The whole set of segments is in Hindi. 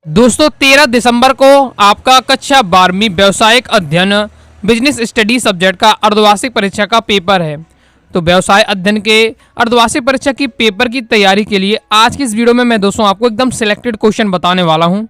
दोस्तों 13 दिसंबर को आपका कक्षा 12वीं व्यवसायिक अध्ययन बिजनेस स्टडी सब्जेक्ट का अर्धवार्षिक परीक्षा का पेपर है। तो व्यवसाय अध्ययन के अर्धवार्षिक परीक्षा की पेपर की तैयारी के लिए आज की इस वीडियो में मैं दोस्तों आपको एकदम सिलेक्टेड क्वेश्चन बताने वाला हूं।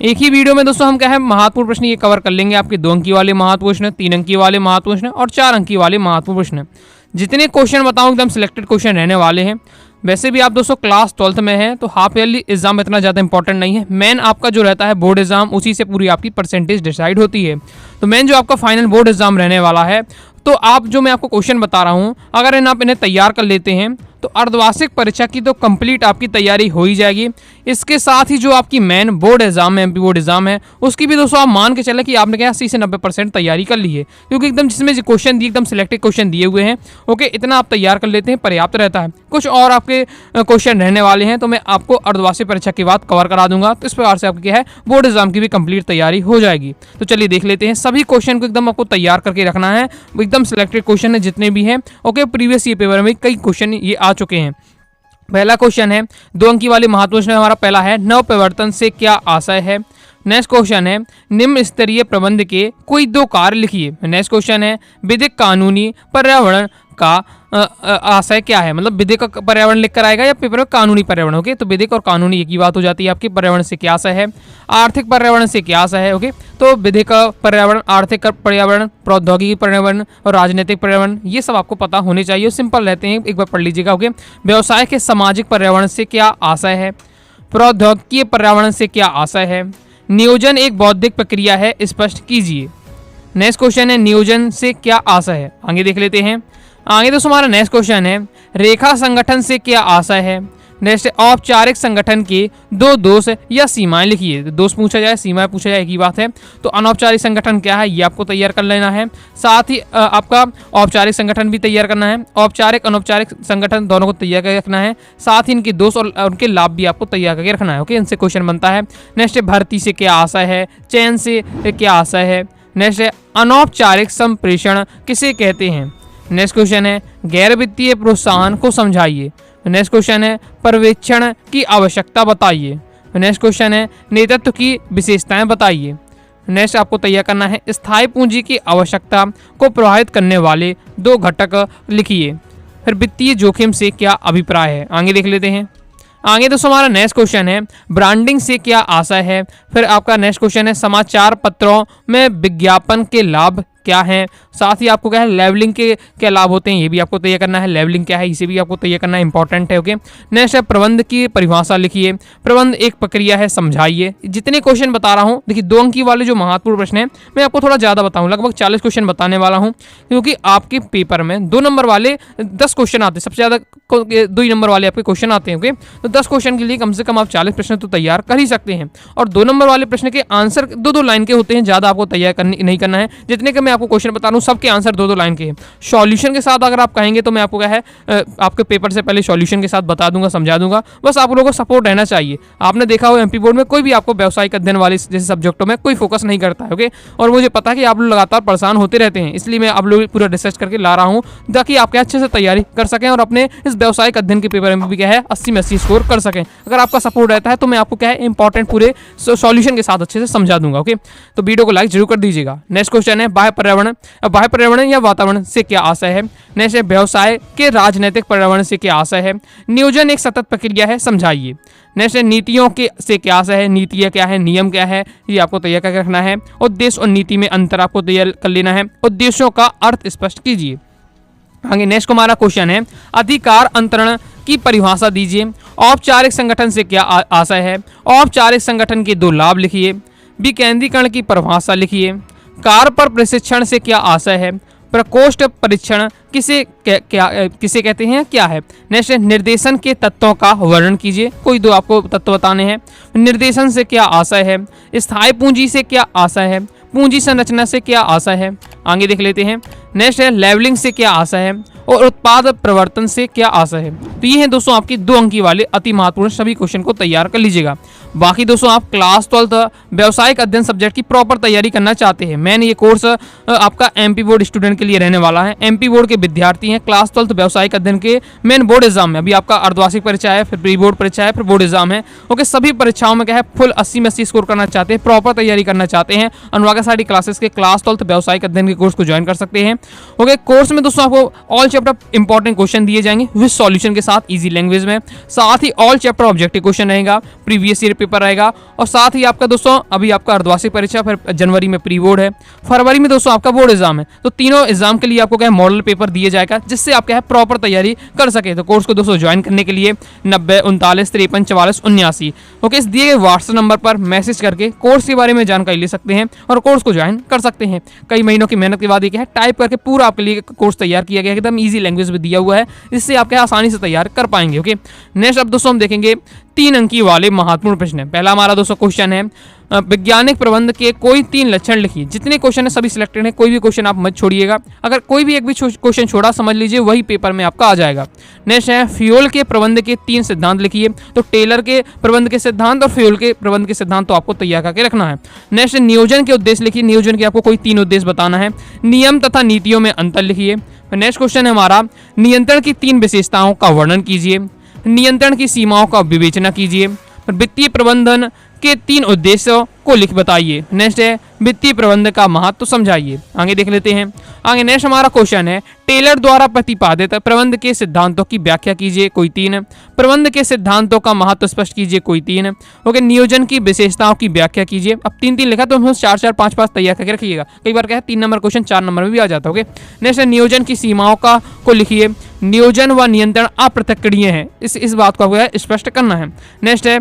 एक ही वीडियो में दोस्तों हम क्या है महत्वपूर्ण प्रश्न ये कवर कर लेंगे। आपके 2 अंकी वाले महत्वपूर्ण प्रश्न, 3 अंकी वाले महत्वपूर्ण प्रश्न और 4 अंकी वाले महत्वपूर्ण प्रश्न। जितने क्वेश्चन बताऊं एकदम सिलेक्टेड क्वेश्चन रहने वाले हैं। वैसे भी आप दोस्तों क्लास 12th में हैं तो हाफ ईयरली एग्जाम इतना ज़्यादा इंपॉर्टेंट नहीं है। मेन आपका जो रहता है बोर्ड एग्जाम, उसी से पूरी आपकी परसेंटेज डिसाइड होती है। तो मेन जो आपका फाइनल बोर्ड एग्जाम रहने वाला है, तो आप जो मैं आपको क्वेश्चन बता रहा हूँ, अगर आप इन्हें तैयार कर लेते हैं तो अर्धवार्षिक परीक्षा की तो कंप्लीट आपकी तैयारी हो ही जाएगी। इसके साथ ही जो आपकी मेन बोर्ड एग्जाम है, एमपी बोर्ड एग्जाम है, उसकी भी दोस्तों आप मान के चले कि आपने क्या 80 से 90% तैयारी कर ली है, क्योंकि एकदम जिसमें क्वेश्चन दिए एकदम सिलेक्टेड क्वेश्चन दिए हुए हैं। ओके, इतना आप तैयार कर लेते हैं पर्याप्त रहता है। कुछ और आपके क्वेश्चन रहने वाले हैं तो मैं आपको अर्धवार्षिक परीक्षा के बाद कवर करा दूंगा। तो इस प्रकार से आपकी क्या है बोर्ड एग्जाम की भी कंप्लीट तैयारी हो जाएगी। तो चलिए देख लेते हैं। सभी क्वेश्चन को एकदम आपको तैयार करके रखना है, एकदम सिलेक्टेड क्वेश्चन है जितने भी हैं। ओके, प्रीवियस ईयर पेपर में कई क्वेश्चन ये आ चुके हैं। पहला क्वेश्चन है 2 अंकी वाले महत्वपूर्ण प्रश्न हमारा पहला है, नव प्रवर्तन से क्या आशय है। नेक्स्ट क्वेश्चन है निम्न स्तरीय प्रबंध के कोई 2 कार्य लिखिए। नेक्स्ट क्वेश्चन है विधिक कानूनी पर्यावरण का आशय क्या है। मतलब विधिक पर्यावरण लिख कर आएगा या पेपर में कानूनी पर्यावरण। ओके, तो विधिक और कानूनी एक ही बात हो जाती है आपकी। पर्यावरण से क्या आशय है, आर्थिक पर्यावरण से क्या आशय है। ओके, तो विधिक पर्यावरण, आर्थिक पर्यावरण, प्रौद्योगिकी पर्यावरण और राजनीतिक पर्यावरण, ये सब आपको पता होने चाहिए। सिंपल रहते हैं, एक बार पढ़ लीजिएगा। ओके, व्यवसाय के सामाजिक पर्यावरण से क्या आशय है, प्रौद्योगिकी पर्यावरण से क्या आशय है, नियोजन एक बौद्धिक प्रक्रिया है, स्पष्ट कीजिए। नेक्स्ट क्वेश्चन है नियोजन से क्या आशय है। आगे देख लेते हैं। आगे दोस्तों हमारा नेक्स्ट क्वेश्चन है रेखा संगठन से क्या आशय है। नेक्स्ट औपचारिक संगठन के 2 दोष या सीमाएं लिखिए। दोष पूछा जाए, सीमाएं पूछा जाए, एक ही बात है। तो अनौपचारिक संगठन क्या है ये आपको तैयार कर लेना है। साथ ही आपका औपचारिक संगठन भी तैयार करना है। औपचारिक अनौपचारिक संगठन दोनों को तैयार करके रखना है। साथ ही इनके दोष और उनके लाभ भी आपको तैयार करके रखना है। ओके, इनसे क्वेश्चन बनता है। नेक्स्ट भर्ती से क्या आशय है, चयन से क्या आशय है। नेक्स्ट है अनौपचारिक संप्रेषण किसे कहते हैं। नेक्स्ट क्वेश्चन है गैर वित्तीय प्रोत्साहन को समझाइए। नेक्स्ट क्वेश्चन है पर्यवेक्षण की आवश्यकता बताइए। नेक्स्ट क्वेश्चन है नेतृत्व की विशेषताएं बताइए। नेक्स्ट आपको तैयार करना है स्थायी पूंजी की आवश्यकता को प्रभावित करने वाले 2 घटक लिखिए। फिर वित्तीय जोखिम से क्या अभिप्राय है। आगे देख लेते हैं। आगे दोस्तों हमारा नेक्स्ट क्वेश्चन है ब्रांडिंग से क्या आशय है। फिर आपका नेक्स्ट क्वेश्चन है समाचार पत्रों में विज्ञापन के लाभ क्या है। साथ ही आपको क्या है लेवलिंग के क्या लाभ होते हैं, ये भी आपको तैयार करना है। लेवलिंग क्या है इसे भी आपको तैयार करना है, इंपॉर्टेंट है। ओके, नेक्स्ट है प्रबंध की परिभाषा लिखिए। प्रबंध एक प्रक्रिया है, समझाइए। जितने क्वेश्चन बता रहा हूँ, देखिए 2 अंकी वाले जो महत्वपूर्ण प्रश्न है मैं आपको थोड़ा ज़्यादा बताऊँ, लगभग 40 क्वेश्चन बताने वाला हूँ, क्योंकि आपके पेपर में 2 नंबर वाले 10 क्वेश्चन आते हैं। सबसे ज़्यादा 2 ही नंबर वाले आपके क्वेश्चन आते हैं। ओके, तो 10 क्वेश्चन के लिए कम से कम आप 40 प्रश्न तो तैयार कर ही सकते हैं। और 2 नंबर वाले प्रश्न के आंसर 2-2 लाइन के होते हैं, ज़्यादा आपको तैयार नहीं करना है। जितने के मैं आपको क्वेश्चन बता रहा हूँ सबके आंसर 2-2 लाइन के हैं। सॉल्यूशन के साथ अगर आप कहेंगे तो मैं आपको क्या है आपके पेपर से पहले सॉल्यूशन के साथ बता दूंगा, समझा दूंगा। बस आप लोगों को सपोर्ट रहना चाहिए। आपने देखा हो एमपी बोर्ड में कोई भी आपको व्यावसायिक अध्ययन वाले जैसे सब्जेक्टों में कोई फोकस नहीं करता है। ओके, और मुझे पता है कि आप लोग लगातार परेशान होते रहते हैं, इसलिए मैं आप लोग पूरा रिसर्च करके ला रहा हूँ ताकि आप क्या अच्छे से तैयारी कर सकें और अपने इस व्यावसायिक अध्ययन के पेपर में भी क्या है 80 में 80 स्कोर कर सकें। अगर आपका सपोर्ट रहता है तो मैं आपको क्या है इंपॉर्टेंट पूरे सॉल्यूशन के साथ अच्छे से समझा दूंगा। ओके, तो वीडियो को लाइक जरूर कर दीजिएगा। नेक्स्ट क्वेश्चन है बाह्य पर्यावरण या वातावरण से क्या आशय है। नेक्स्ट है व्यवसाय के राजनीतिक पर्यावरण से क्या आशय है। नियोजन एक सतत प्रक्रिया है, समझाइए। नेक्स्ट है नीतियों के से क्या आशय है, नीतियाँ क्या है, नियम क्या है, ये आपको तैयार करके रखना है। उद्देश्य और नीति में अंतर आपको तैयार कर लेना है। उद्देश्यों का अर्थ स्पष्ट कीजिए। आगे नेक्स्ट हमारा क्वेश्चन है अधिकार अंतरण की परिभाषा दीजिए। औपचारिक संगठन से क्या आशय है। औपचारिक संगठन के 2 लाभ लिखिए। विकेंद्रीकरण की परिभाषा लिखिए। कार्य पर प्रशिक्षण से क्या आशय है। प्रकोष्ठ परीक्षण किसे कहते हैं, क्या है। नेक्स्ट निर्देशन के तत्वों का वर्णन कीजिए। कोई 2 आपको तत्व बताने हैं। निर्देशन से क्या आशय है। स्थायी पूंजी से क्या आशय है। पूंजी संरचना से क्या आशय है। आगे देख लेते हैं। नेक्स्ट है लेवलिंग से क्या आशय है और उत्पाद प्रवर्तन से क्या आशय है। तो ये है दोस्तों आपकी 2 अंकी वाले अति महत्वपूर्ण सभी क्वेश्चन को तैयार कर लीजिएगा। बाकी दोस्तों आप क्लास 12 व्यवसायिक अध्ययन सब्जेक्ट की प्रॉपर तैयारी करना चाहते हैं, मैंने ये कोर्स आपका एमपी बोर्ड स्टूडेंट के लिए रहने वाला है। एमपी बोर्ड के विद्यार्थी हैं, क्लास 12 व्यवसायिक अध्ययन के मेन बोर्ड एग्जाम में, अभी आपका अर्धवार्षिक परीक्षा है, फिर प्री बोर्ड परीक्षा है, फिर बोर्ड एग्जाम है। ओके, सभी परीक्षाओं में क्या है फुल 80 में 80 स्कोर करना चाहते हैं, प्रॉपर तैयारी करना चाहते हैं, अनुराग एसआरटी क्लासेस के क्लास 12 व्यवसायिक अध्ययन के कोर्स को ज्वाइन कर सकते हैं। ओके, कोर्स में दोस्तों आपको ऑल चैप्टर इंपॉर्टेंट क्वेश्चन दिए जाएंगे विद सॉल्यूशन के साथ इजी लैंग्वेज में, साथ ही ऑल चैप्टर ऑब्जेक्टिव क्वेश्चन रहेगा, प्रीवियस ईयर पेपर रहेगा, और साथ ही आपका दोस्तों अभी आपका अर्धवार्षिक परीक्षा, फिर जनवरी में प्री बोर्ड है, फरवरी में दोस्तों आपका बोर्ड एग्जाम है। तो तीनों एग्जाम के लिए आपको क्या है मॉडल पेपर दिए जाएगा, जिससे आप क्या है प्रॉपर तैयारी कर सके। तो कोर्स को दोस्तों ज्वाइन करने के लिए 90 39 53 44 79 ओके इस दिए गए व्हाट्सएप नंबर पर मैसेज करके कोर्स के बारे में जानकारी ले सकते हैं और कोर्स को ज्वाइन कर सकते हैं। कई महीनों की मेहनत के बाद ये क्या है टाइप करके पूरा आपके लिए कोर्स तैयार किया गया है, एकदम ईजी लैंग्वेज में दिया हुआ है, इससे आप क्या आसानी से तैयार कर पाएंगे। ओके, नेक्स्ट अब दोस्तों हम देखेंगे 3 अंकी वाले महत्वपूर्ण प्रश्न। पहला हमारा दोस्तों क्वेश्चन है वैज्ञानिक प्रबंध के कोई 3 लक्षण लिखिए। जितने क्वेश्चन है सभी सिलेक्टेड है, कोई भी क्वेश्चन आप मत छोड़िएगा, अगर कोई भी एक भी क्वेश्चन छोड़ा समझ लीजिए वही पेपर में आपका आ जाएगा। नेक्स्ट है फ्यूल के प्रबंध के 3 सिद्धांत लिखिए। तो टेलर के प्रबंध के सिद्धांत और फ्यूल के प्रबंध के सिद्धांत तो आपको तैयार करके रखना है। नेक्स्ट नियोजन के उद्देश्य लिखिए, नियोजन के आपको कोई 3 उद्देश्य बताना है। नियम तथा नीतियों में अंतर लिखिए। नेक्स्ट क्वेश्चन है हमारा नियंत्रण की 3 विशेषताओं का वर्णन कीजिए। नियंत्रण की सीमाओं का विवेचना कीजिए। वित्तीय प्रबंधन के 3 उद्देश्यों को लिख बताइए। नेक्स्ट है वित्तीय प्रबंधन का महत्व समझाइए। आगे देख लेते हैं। आगे नेक्स्ट हमारा क्वेश्चन है टेलर द्वारा प्रतिपादित प्रबंध के सिद्धांतों की व्याख्या कीजिए, कोई 3। प्रबंध के सिद्धांतों का महत्व स्पष्ट कीजिए, कोई 3। ओके, नियोजन की विशेषताओं की व्याख्या कीजिए। अब 3-3 लिखा तो हम 4-4 5-5 तैयार करके रखिएगा, कई बार क्या है 3 नंबर क्वेश्चन 4 नंबर में भी आ जाता है। ओके, नेक्स्ट है नियोजन की सीमाओं का को लिखिए। नियोजन व नियंत्रण अपृथक्करणीय है, इस बात को आपको स्पष्ट करना है। नेक्स्ट है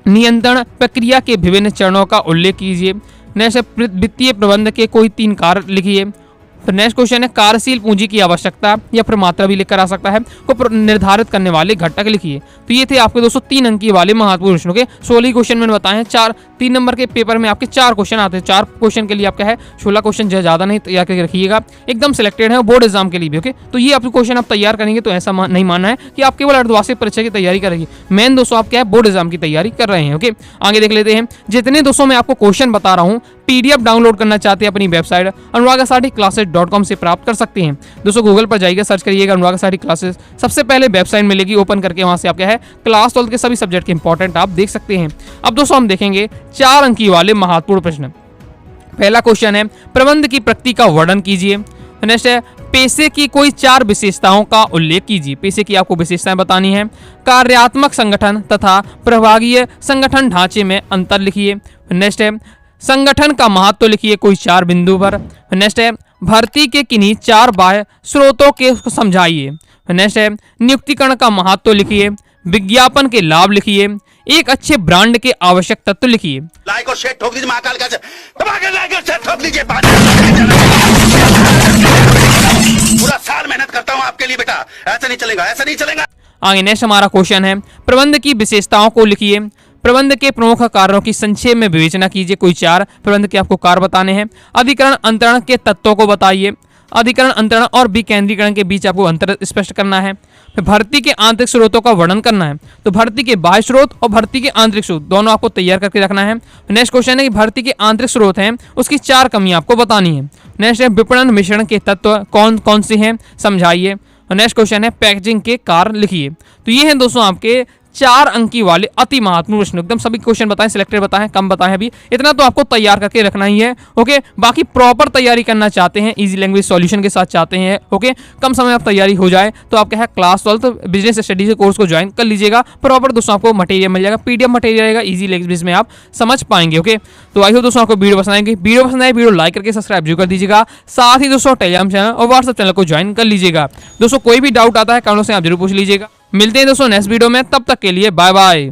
नियंत्रण प्रक्रिया के विभिन्न चरणों का उल्लेख कीजिए। नेक्स्ट है वित्तीय प्रबंध के कोई 3 कार्य लिखिए। फिर नेक्स्ट क्वेश्चन है कार्यशील पूंजी की आवश्यकता या फिर मात्रा भी लिखकर आ सकता है को निर्धारित करने वाले घटक लिखिए। तो ये थे आपके दोस्तों 3 अंकी वाले महत्वपूर्ण प्रश्नों के 16 क्वेश्चन मैंने बताए हैं। 3 नंबर के पेपर में आपके 4 क्वेश्चन आते हैं, 4 क्वेश्चन के लिए आपका है 16 क्वेश्चन ज्यादा नहीं तैयार करके रखिएगा, एकदम सिलेक्टेड है बोर्ड एग्जाम के लिए भी। ओके, तो ये आपके क्वेश्चन आप तैयार करेंगे तो ऐसा नहीं मानना है कि आप केवल अर्धवार्षिक परीक्षा की तैयारी करेंगे, मेन दोस्तों आप क्या है बोर्ड एग्जाम की तैयारी कर रहे हैं। ओके, आगे देख लेते हैं। जितने दोस्तों मैं आपको क्वेश्चन बता रहा हूँ पीडीएफ डाउनलोड करना चाहते हैं अपनी वेबसाइट anuragasarticlasses.com से प्राप्त कर सकते हैं। दोस्तों गूगल पर जाइएगा, सर्च करिएगा अनुराग एसआरटी क्लासेस, सबसे पहले वेबसाइट मिलेगी, ओपन करके वहां से आप क्या है क्लास 12 के सभी सब्जेक्ट के इंपॉर्टेंट आप देख सकते हैं। अब दोस्तों हम देखेंगे 4 अंकी वाले महत्वपूर्ण प्रश्न। पहला क्वेश्चन है प्रबंध की प्रकृति का वर्णन कीजिए। नेक्स्ट है पेशे की कोई 4 विशेषताओं का उल्लेख कीजिए। पेशे की आपको विशेषताएं बतानी है। कार्यात्मक संगठन तथा प्रभागीय संगठन ढांचे में अंतर लिखिए। नेक्स्ट है संगठन का महत्व लिखिए, कोई 4 बिंदु पर। नेक्स्ट है भर्ती के किन्हीं 4 बाह्य स्रोतों के समझाइए। नेक्स्ट है नियुक्तिकरण का महत्व लिखिए। विज्ञापन के लाभ लिखिए। एक अच्छे ब्रांड के आवश्यक तत्व लिखिए। लाइक और शेयर ठोक दीजिए, महाकाल का लाइक और शेयर ठोक लीजिए। पूरा साल मेहनत करता हूँ आपके लिए बेटा, ऐसा नहीं चलेगा, ऐसा नहीं चलेगा। आगे नेक्स्ट हमारा क्वेश्चन है प्रबंध की विशेषताओं को लिखिए। प्रबंध के प्रमुख कार्यों की संक्षेप में विवेचना कीजिए, कोई 4 प्रबंध के आपको कार्य बताने हैं। अधिकरण अंतरण के तत्वों को बताइए। अधिकरण अंतरण और विकेंद्रीकरण के बीच आपको अंतर स्पष्ट करना है। फिर भर्ती के आंतरिक स्रोतों का वर्णन करना है। तो भर्ती के बाह्य स्रोत और भर्ती के आंतरिक स्रोत दोनों आपको तैयार करके रखना है। नेक्स्ट क्वेश्चन है कि भर्ती के आंतरिक स्रोत हैं उसकी 4 कमियां आपको बतानी है। नेक्स्ट है विपणन मिश्रण के तत्व कौन कौन से हैं समझाइए। नेक्स्ट क्वेश्चन है पैकेजिंग के कार्य लिखिए। तो ये हैं दोस्तों आपके 4 अंकी वाले अति महत्वपूर्ण प्रश्न, एकदम सभी क्वेश्चन बताएं, सिलेक्टेड बताएं, कम बताएं, अभी इतना तो आपको तैयार करके रखना ही है। ओके, बाकी प्रॉपर तैयारी करना चाहते हैं, इजी लैंग्वेज सॉल्यूशन के साथ चाहते हैं, ओके कम समय में तैयारी हो जाए तो आप क्या है क्लास 12 बिजनेस स्टडीज के कोर्स को ज्वाइन कर लीजिएगा। प्रॉपर दोस्तों आपको मटेरियल मिल जाएगा, पीडीएफ मटेरियल रहेगा, इजी लैंग्वेज में आप समझ पाएंगे। ओके, तो आई होप दोस्तों आपको वीडियो पसंद आएगी। वीडियो पसंद आए वीडियो लाइक करके सब्सक्राइब जरूर कर दीजिएगा। साथ ही दोस्तों टेलीग्राम चैनल और व्हाट्सएप चैनल को ज्वाइन कर लीजिएगा। दोस्तों कोई भी डाउट आता है कमेंट से आप जरूर पूछ लीजिएगा। मिलते हैं दोस्तों नेक्स्ट वीडियो में, तब तक के लिए बाय बाय।